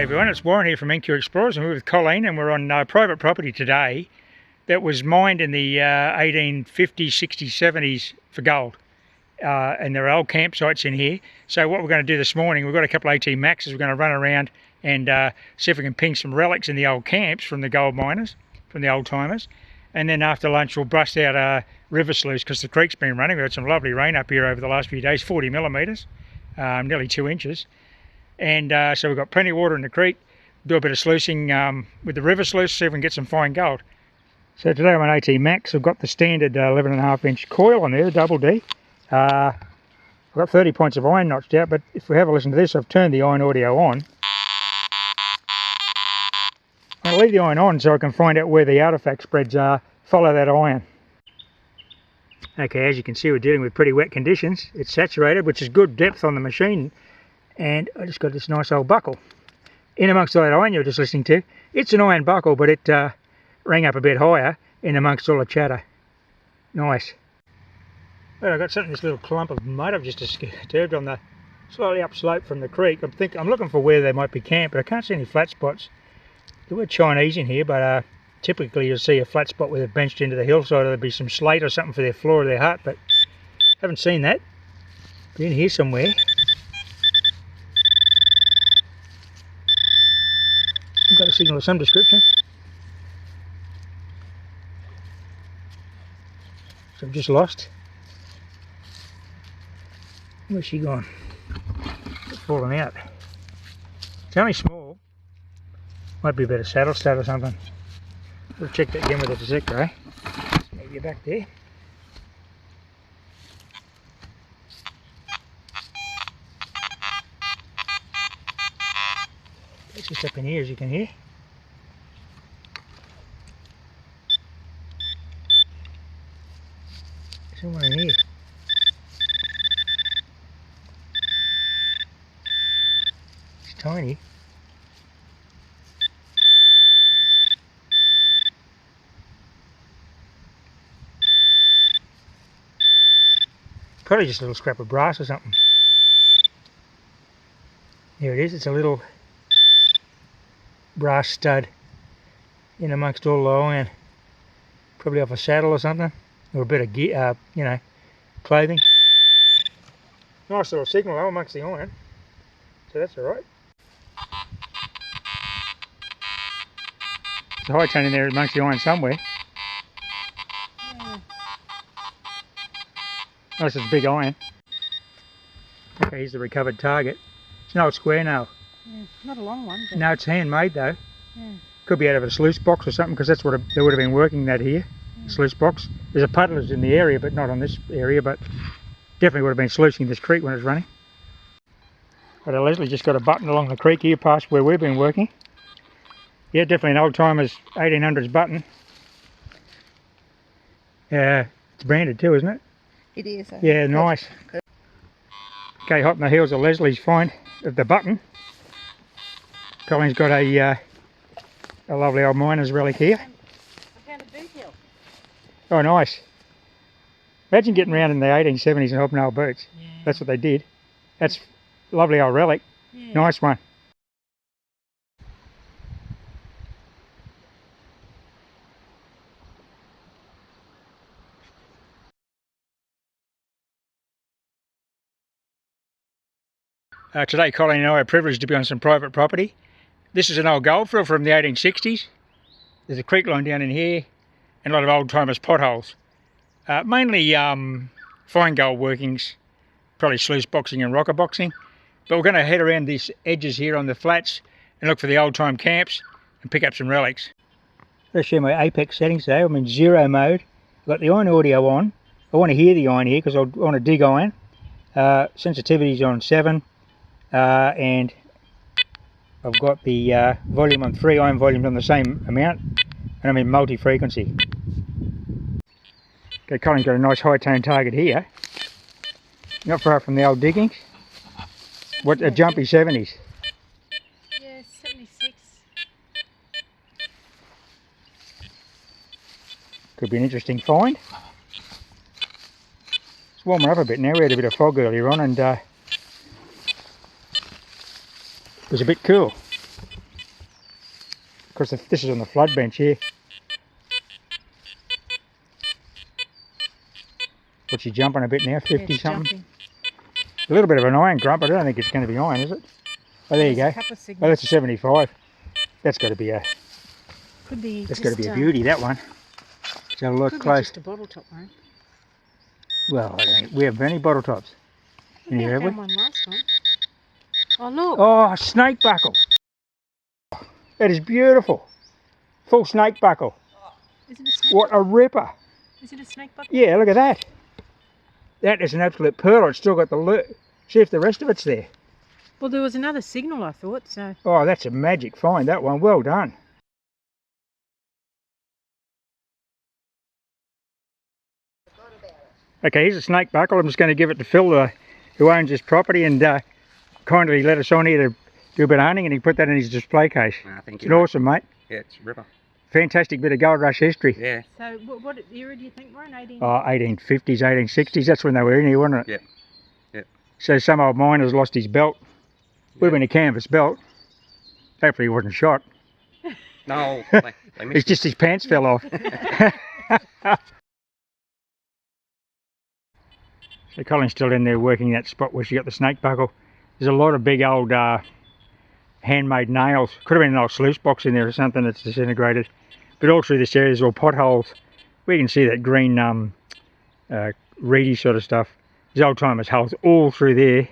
everyone, it's Warren here from NQ Explorers, and we're with Colleen, and we're on private property today that was mined in the 1850s, 60s, 70s for gold. And there are old campsites in here. So what we're going to do this morning, we've got a couple of AT Maxes, we're going to run around and see if we can ping some relics in the old camps from the gold miners, from the old timers. And then after lunch we'll bust out river sluice because the creek's been running. We've had some lovely rain up here over the last few days, 40 millimetres, nearly 2 inches. And so we've got plenty of water in the creek. Do a bit of sluicing with the river sluice, see if we can get some fine gold. So today I'm on AT Max. I've got the standard 11.5 inch coil on there, the double D. I've got 30 points of iron notched out, but if we have a listen to this, I've turned the iron audio on. I'll leave the iron on so I can find out where the artefact spreads are, follow that iron. Okay, as you can see, we're dealing with pretty wet conditions. It's saturated, which is good depth on the machine. And I just got this nice old buckle. In amongst all that iron you're just listening to, it's an iron buckle, but it rang up a bit higher in amongst all the chatter. Nice. Well, I've got something, this little clump of mud I've just disturbed on the slightly upslope from the creek. I'm looking for where they might be camped, but I can't see any flat spots. There were Chinese in here, but typically you'll see a flat spot where they're benched into the hillside, or there'll be some slate or something for their floor of their hut, but haven't seen that. But in here somewhere, I've got a signal of some description. So I've just lost. Where's she gone? It's fallen out. It's only small. Might be a bit of saddle stud or something. We'll check that again with a detector, eh? Maybe you're back there. It's just up in here, as you can hear. Somewhere in here. It's tiny. Probably just a little scrap of brass or something. Here it is, it's a little brass stud in amongst all the iron. Probably off a saddle or something, or a bit of gear, you know, clothing. Nice little signal though amongst the iron, so that's alright. There's a high tone in there amongst the iron somewhere. Oh, this is big iron. Okay, here's the recovered target. It's an old square nail. Yeah, not a long one. But no, it's handmade though. Yeah. Could be out of a sluice box or something, because that's what they would have been working that here. Yeah. Sluice box. There's a puddlers in the area, but not on this area, but definitely would have been sluicing this creek when it was running. But Lesley just got a button along the creek here past where we've been working. Yeah, definitely an old timer's 1800s button. It's branded too, isn't it? It is. Yeah, nice. Okay, hot in the heels of Lesley's find of the button. Colleen's got a lovely old miner's relic here. I found a boot hill. Oh, nice. Imagine getting around in the 1870s and hopping old boots. Yeah. That's what they did. That's a lovely old relic. Yeah. Nice one. Today Colleen and I are privileged to be on some private property. This is an old goldfield from the 1860s. There's a creek line down in here and a lot of old timers potholes. Mainly fine gold workings, probably sluice boxing and rocker boxing. But we're going to head around these edges here on the flats and look for the old time camps and pick up some relics. Let's share my apex settings today. I'm in 0 mode. I've got the iron audio on. I want to hear the iron here because I want to dig iron. Sensitivity's on 7. And I've got the volume on 3 iron volumes on the same amount, and I'm in multi-frequency. Okay, Colin's got a nice high tone target here, not far from the old diggings. What a jumpy 70s. Yeah, 76. Could be an interesting find. It's warming up a bit now. We had a bit of fog earlier on, and it was a bit cool. course, this is on the flood bench here. What's she jumping a bit now? 50 it's something? jumping. A little bit of an iron grump, but I don't think it's going to be iron, is it? Oh, there you There's go. a couple of Oh, signals. that's a 75. That's got to be a. Could be. That's Just, got to be a beauty. That one. Let's have a look Could be close. just a bottle top one. Well, I don't, we have any bottle tops. Any, I have we? found one last time. Oh look! Oh, snake buckle. That is beautiful. Full snake buckle. Is it a snake? What a ripper. Is it a snake buckle? Yeah, look at that. That is an absolute pearl. It's still got the look. See if the rest of it's there. Well, there was another signal, I thought. So. Oh, that's a magic find, that one. Well done. Okay, here's a snake buckle. I'm just going to give it to Phil, who owns this property, and kindly let us on here to do a bit of hunting, and he put that in his display case. Thank It's you. awesome, mate. Yeah, it's a ripper. Fantastic bit of gold rush history. Yeah. So, what era do you think we're in? 18? Oh, 1850s, 1860s. That's when they were in here, wasn't it? Yep. Yep. So some old miner's lost his belt. Would have been a canvas belt. Hopefully he wasn't shot. No, they It's missed just his pants fell off. So Colin's still in there working that spot where she got the snake buckle. There's a lot of big old handmade nails. Could have been an old sluice box in there or something that's disintegrated. But all through this area there's all potholes. We can see that green reedy sort of stuff. There's old timers holes all through there.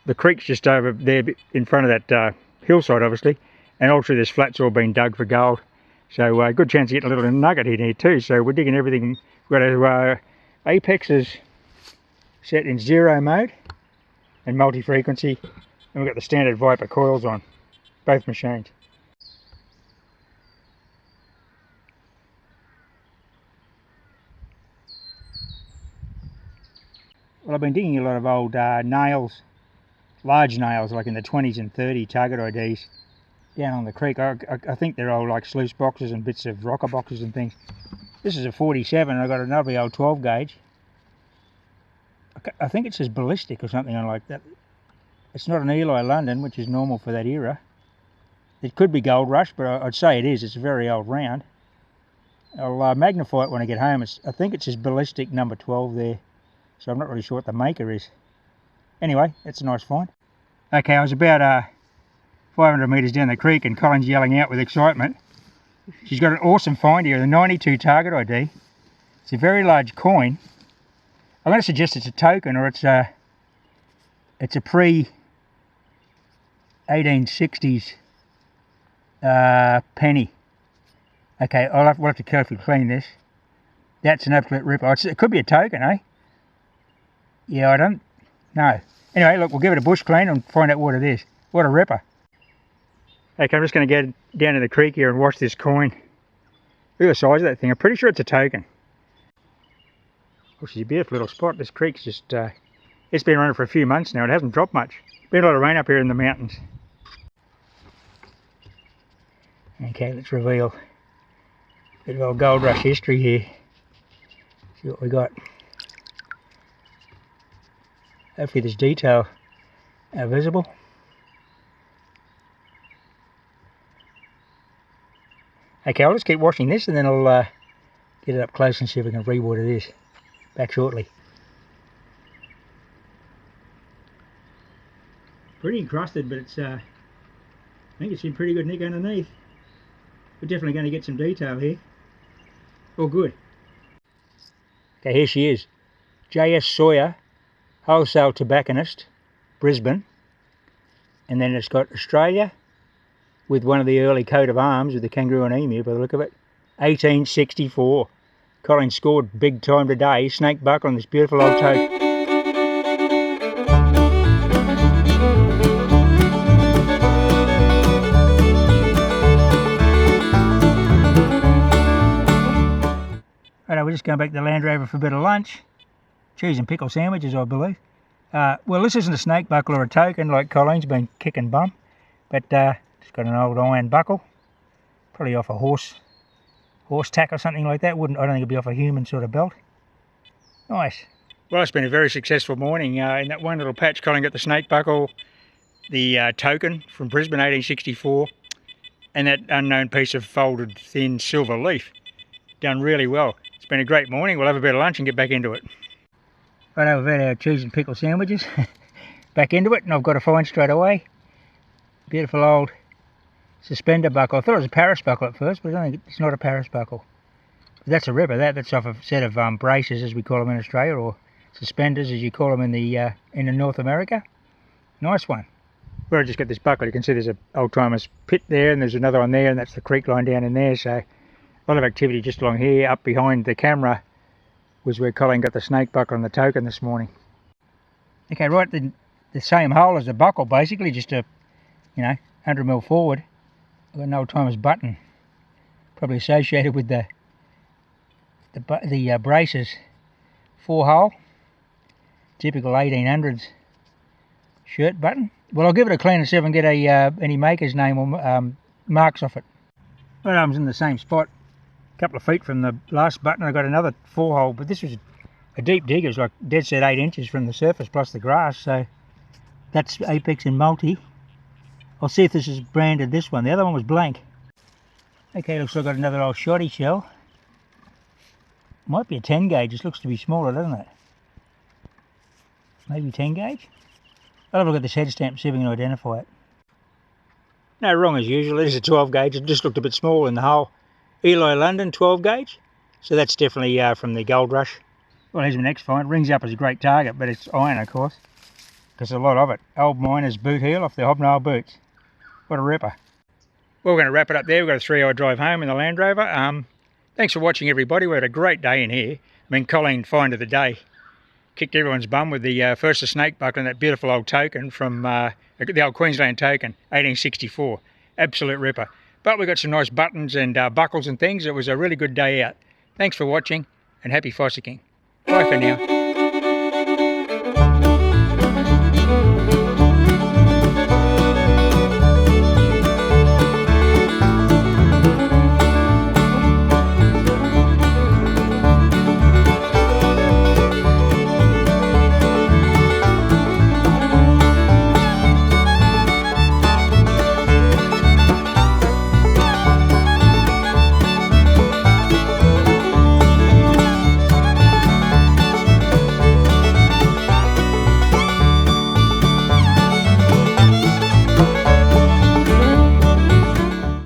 The creek's just over there in front of that hillside obviously. And all through this flat's all been dug for gold. So good chance of getting a little nugget in here too. So we're digging everything. We've got our apex is set in 0 mode and multi-frequency. And we've got the standard Viper coils on, both machines. Well, I've been digging a lot of old nails, large nails like in the 20s and 30 target IDs down on the creek. I think they're old like sluice boxes and bits of rocker boxes and things. This is a 47 and I've got another old 12 gauge. I think it says ballistic or something like that. It's not an Eli London, which is normal for that era. It could be gold rush, but I'd say it is. It's a very old round. I'll magnify it when I get home. I think it says ballistic number 12 there. So I'm not really sure what the maker is. Anyway, that's a nice find. Okay, I was about 500 metres down the creek and Colin's yelling out with excitement. She's got an awesome find here, the 92 target ID. It's a very large coin. I'm going to suggest it's a token or it's a pre-1860s penny. Okay, we'll have to carefully clean this. That's an absolute ripper. It could be a token, eh? Yeah, I don't know. Anyway, look, we'll give it a bush clean and find out what it is. What a ripper. Okay, I'm just going to get down to the creek here and wash this coin. Look at the size of that thing. I'm pretty sure it's a token. Which is a beautiful little spot. This creek's just, it's been running for a few months now. It hasn't dropped much. Been a lot of rain up here in the mountains. Okay, let's reveal a bit of old gold rush history here. See what we got. Hopefully there's detail visible. Okay, I'll just keep washing this and then I'll get it up close and see if we can read what it is. Back shortly. Pretty encrusted, but it's I think it's in pretty good nick underneath. We're definitely going to get some detail here. All good. Okay, here she is. J.S. Sawyer, wholesale tobacconist, Brisbane. And then it's got Australia with one of the early coat of arms with the kangaroo and emu by the look of it. 1864. Colin scored big time today. Snake buckle on this beautiful old toad. Righto, we're just going back to the Land Rover for a bit of lunch. Cheese and pickle sandwiches, I believe. Well, this isn't a snake buckle or a token like Colin's been kicking bum, but it's got an old iron buckle, probably off a horse tack or something like that. I don't think it'd be off a human sort of belt. Nice. Well, it's been a very successful morning. In that one little patch, Colin got the snake buckle, the token from Brisbane 1864, and that unknown piece of folded thin silver leaf. Done really well. It's been a great morning. We'll have a bit of lunch and get back into it. Right, we've had our cheese and pickle sandwiches. Back into it, and I've got a find straight away. Beautiful old suspender buckle. I thought it was a Paris buckle at first, but I don't think it's not a Paris buckle. But that's a ripper. That's off a set of braces, as we call them in Australia, or suspenders, as you call them in North America. Nice one. Where I just got this buckle, you can see there's an old timer's pit there, and there's another one there, and that's the creek line down in there. So a lot of activity just along here. Up behind the camera was where Colleen got the snake buckle and the token this morning. Okay, right, the same hole as the buckle, basically, just a 100mm forward. I've got an old timer's button, probably associated with the braces. 4-hole, typical 1800s shirt button. Well, I'll give it a clean and see if I can get any maker's name or marks off it. Right, I was in the same spot, a couple of feet from the last button. I got another 4-hole, but this was a deep dig. It was like dead set 8 inches from the surface plus the grass, so that's Apex and multi. I'll see if this is branded, this one. The other one was blank. Okay, looks like I've got another old shotty shell. Might be a 10 gauge, it looks to be smaller, doesn't it? Maybe 10 gauge? I'll have a look at this head stamp, see if we can identify it. No, wrong as usual, it is a 12 gauge, it just looked a bit small in the hole. Eli London 12 gauge, so that's definitely from the gold rush. Well, here's my next find. Rings up as a great target, but it's iron, of course, because a lot of it. Old miner's boot heel off the hobnail boots. What a ripper. Well, we're going to wrap it up there. We've got a 3-hour drive home in the Land Rover. Thanks for watching, everybody. We had a great day in here. I mean, Colleen find of the day. Kicked everyone's bum with the first the snake buckle and that beautiful old token from the old Queensland token, 1864. Absolute ripper. But we got some nice buttons and buckles and things. It was a really good day out. Thanks for watching, and happy fossicking. Bye for now.